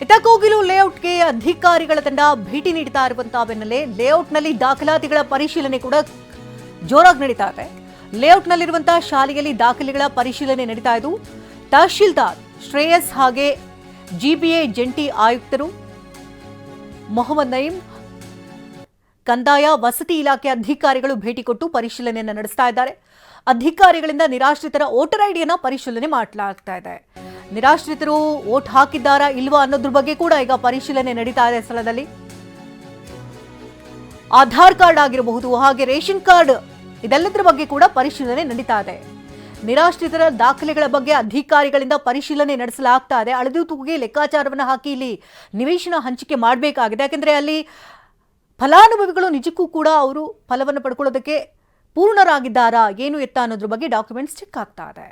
ಇತ್ತ ಕೋಗಿಲು ಲೇಔಟ್ಗೆ ಅಧಿಕಾರಿಗಳ ತಂಡ ಭೇಟಿ ನೀಡುತ್ತಾ ಇರುವಂತಹ ಬೆನ್ನಲ್ಲೇ ಲೇಔಟ್ನಲ್ಲಿ ದಾಖಲಾತಿಗಳ ಪರಿಶೀಲನೆ ಕೂಡ ಜೋರಾಗಿ ನಡೀತಾ ಇದೆ. ಲೇಔಟ್ನಲ್ಲಿರುವಂತಹ ಶಾಲೆಯಲ್ಲಿ ದಾಖಲೆಗಳ ಪರಿಶೀಲನೆ ನಡೀತಾ ಇದ್ದು ತಹಶೀಲ್ದಾರ್ ಶ್ರೇಯಸ್ ಹಾಗೆ ಜಿಬಿಎ ಜಂಟಿ ಆಯುಕ್ತರು ಮೊಹಮ್ಮದ್ ನಯೀಂ, ಕಂದಾಯ ವಸತಿ ಇಲಾಖೆ ಅಧಿಕಾರಿಗಳು ಭೇಟಿ ಕೊಟ್ಟು ಪರಿಶೀಲನೆಯನ್ನು ನಡೆಸ್ತಾ ಇದ್ದಾರೆ. ಅಧಿಕಾರಿಗಳಿಂದ ನಿರಾಶ್ರಿತರ ವೋಟರ್ ಐಡಿಯನ್ನ ಪರಿಶೀಲನೆ ಮಾಡಲಾಗ್ತಾ ಇದೆ. ನಿರಾಶ್ರಿತರು ವೋಟ್ ಹಾಕಿದ್ದಾರಾ ಇಲ್ವಾ ಅನ್ನೋದ್ರ ಬಗ್ಗೆ ಕೂಡ ಈಗ ಪರಿಶೀಲನೆ ನಡೀತಾ ಇದೆ. ಸ್ಥಳದಲ್ಲಿ ಆಧಾರ್ ಕಾರ್ಡ್ ಆಗಿರಬಹುದು, ಹಾಗೆ ರೇಷನ್ ಕಾರ್ಡ್, ಇದೆಲ್ಲದರ ಬಗ್ಗೆ ಕೂಡ ಪರಿಶೀಲನೆ ನಡೀತಾ ಇದೆ. ನಿರಾಶ್ರಿತರ ದಾಖಲೆಗಳ ಬಗ್ಗೆ ಅಧಿಕಾರಿಗಳಿಂದ ಪರಿಶೀಲನೆ ನಡೆಸಲಾಗ್ತಾ ಇದೆ. ಅಳೆದು ತೂಗಿ ಲೆಕ್ಕಾಚಾರವನ್ನು ಹಾಕಿ ಇಲ್ಲಿ ನಿವೇಶನ ಹಂಚಿಕೆ ಮಾಡಬೇಕಾಗಿದೆ. ಯಾಕೆಂದ್ರೆ ಅಲ್ಲಿ ಫಲಾನುಭವಿಗಳು ನಿಜಕ್ಕೂ ಕೂಡ ಅವರು ಫಲವನ್ನು ಪಡ್ಕೊಳ್ಳೋದಕ್ಕೆ ಪೂರ್ಣರಾಗಿದ್ದಾರಾ ಏನು ಎತ್ತ ಅನ್ನೋದ್ರ ಬಗ್ಗೆ ಡಾಕ್ಯುಮೆಂಟ್ಸ್ ಚೆಕ್ ಆಗ್ತಾ ಇದೆ.